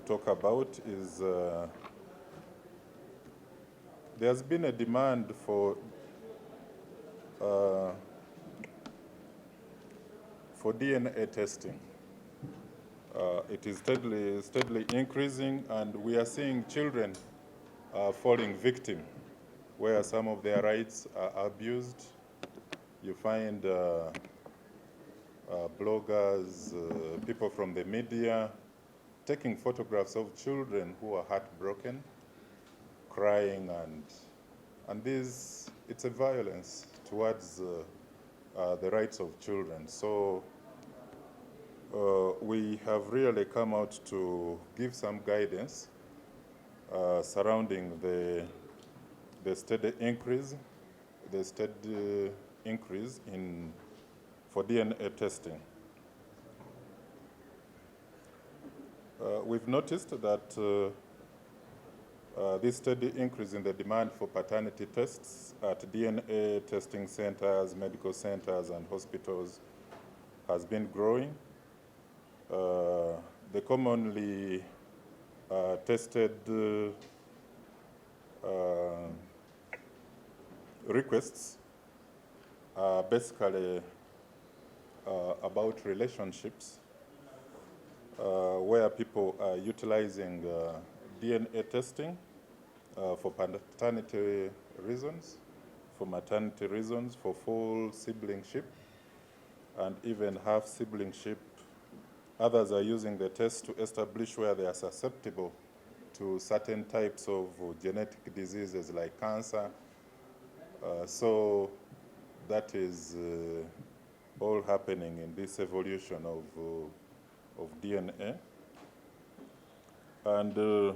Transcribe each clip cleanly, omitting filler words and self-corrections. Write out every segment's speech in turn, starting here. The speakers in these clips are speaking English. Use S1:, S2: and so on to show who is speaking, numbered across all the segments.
S1: talk about is there's been a demand for DNA testing. It is steadily increasing, and we are seeing children falling victim where some of their rights are abused. You find bloggers, people from the media taking photographs of children who are heartbroken, crying, and this, it's a violence towards the rights of children. So we have really come out to give some guidance surrounding the steady increase for DNA testing. We've noticed that this steady increase in the demand for paternity tests at DNA testing centers, medical centers, and hospitals has been growing. The commonly tested requests are basically about relationships, where people are utilizing DNA testing for paternity reasons, for maternity reasons, for full siblingship, and even half siblingship. Others are using the test to establish where they are susceptible to certain types of genetic diseases like cancer. So that is all happening in this evolution of DNA. And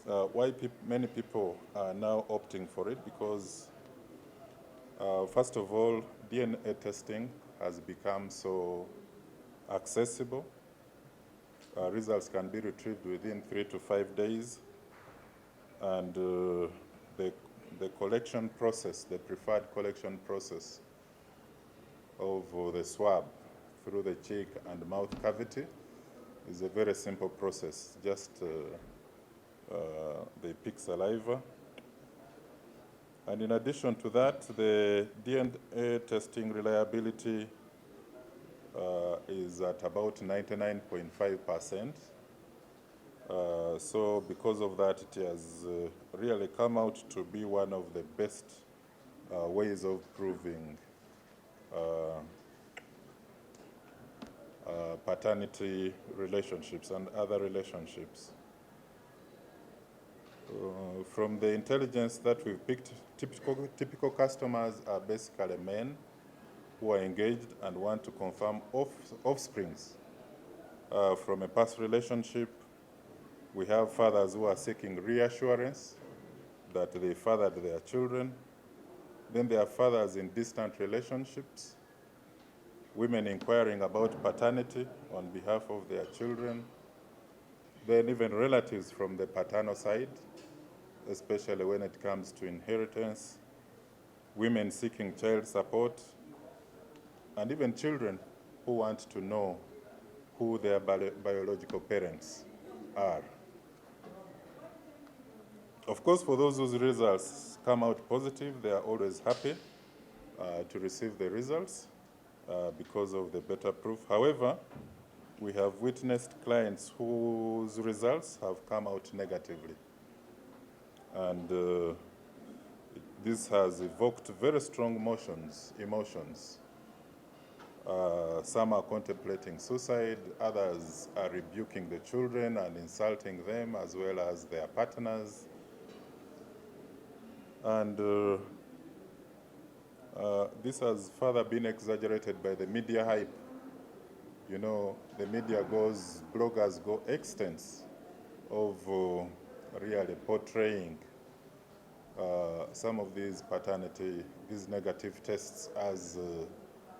S1: why many people are now opting for it, because first of all, DNA testing has become so accessible. Results can be retrieved within 3 to 5 days, and the collection process, the preferred collection process of the swab through the cheek and mouth cavity is a very simple process. Just they pick saliva. And in addition to that, the DNA testing reliability is at about 99.5%. So because of that, it has really come out to be one of the best ways of proving paternity relationships and other relationships. From the intelligence that we've picked, typical customers are basically men who are engaged and want to confirm offsprings from a past relationship. We have fathers who are seeking reassurance that they fathered their children. Then there are fathers in distant relationships, women inquiring about paternity on behalf of their children. Then even relatives from the paternal side, especially when it comes to inheritance, women seeking child support, and even children who want to know who their biological parents are. Of course, for those whose results come out positive, they are always happy to receive the results because of the better proof. However, we have witnessed clients whose results have come out negatively. And this has evoked very strong emotions. Some are contemplating suicide, others are rebuking the children and insulting them as well as their partners. And this has further been exaggerated by the media hype. You know, the media bloggers go extents of really portraying some of these negative tests as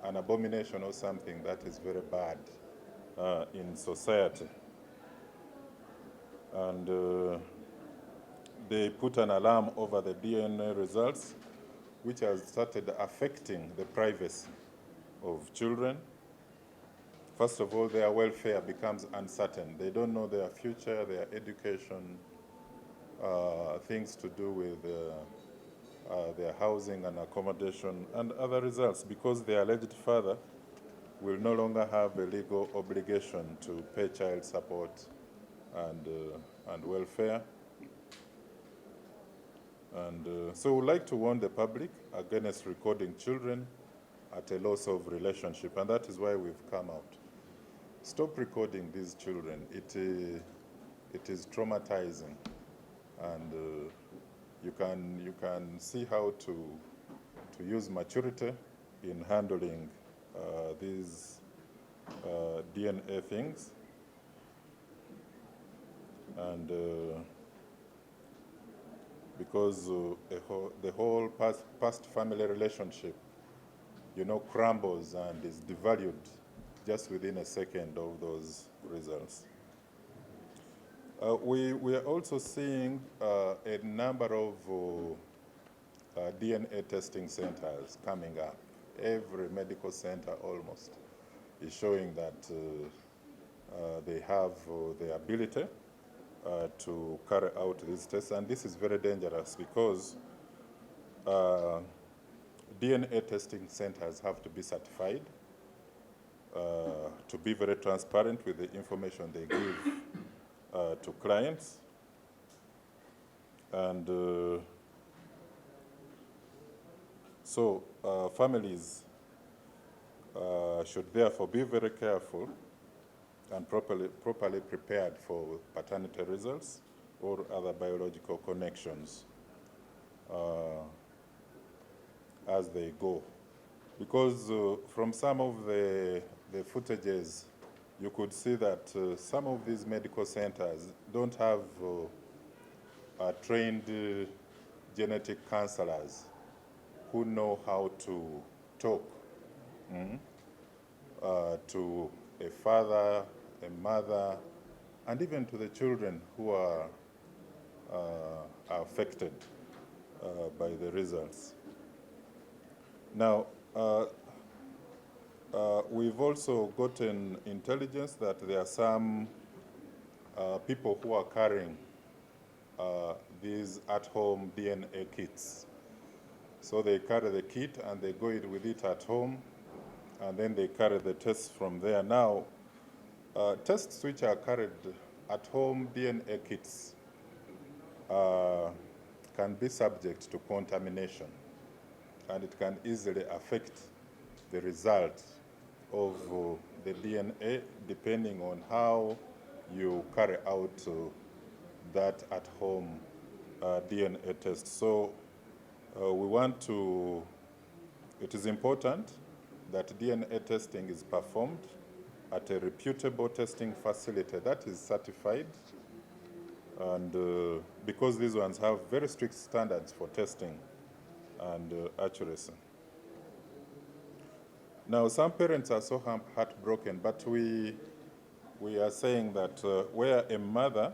S1: an abomination or something that is very bad in society. And they put an alarm over the DNA results, which has started affecting the privacy of children. first of all, their welfare becomes uncertain. They don't know their future, their education, things to do with their housing and accommodation, and other results, because the alleged father will no longer have a legal obligation to pay child support and welfare. And so we'd like to warn the public against recording children at a loss of relationship, and that is why we've come out. Stop recording these children. It is traumatizing, and you can see how to use maturity in handling these DNA things, and because the whole past family relationship, crumbles and is devalued just within a second of those results. We are also seeing a number of DNA testing centers coming up. Every medical center almost is showing that they have the ability to carry out these tests, and this is very dangerous because DNA testing centers have to be certified to be very transparent with the information they give to clients, and so families should therefore be very careful and properly prepared for paternity results or other biological connections as they go. Because from some of the footages, you could see that some of these medical centers don't have trained genetic counselors who know how to talk to a father, a mother, and even to the children who are affected by the results. Now, we've also gotten intelligence that there are some people who are carrying these at-home DNA kits. So they carry the kit and they go with it at home, and then they carry the tests from there. Now, tests which are carried at home, DNA kits, can be subject to contamination, and it can easily affect the result of the DNA depending on how you carry out that at-home DNA test. So it is important that DNA testing is performed at a reputable testing facility that is certified, and because these ones have very strict standards for testing and accuracy. Now, some parents are so heartbroken, but we are saying that where a mother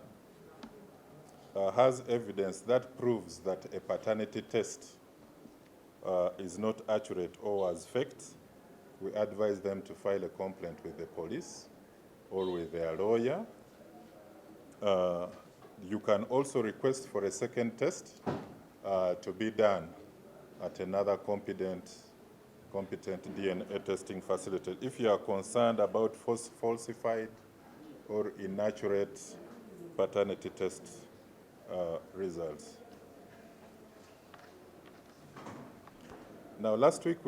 S1: has evidence that proves that a paternity test is not accurate or was faked, we advise them to file a complaint with the police or with their lawyer. You can also request for a second test to be done at another competent DNA testing facility if you are concerned about falsified or inaccurate paternity test results. Now, last week we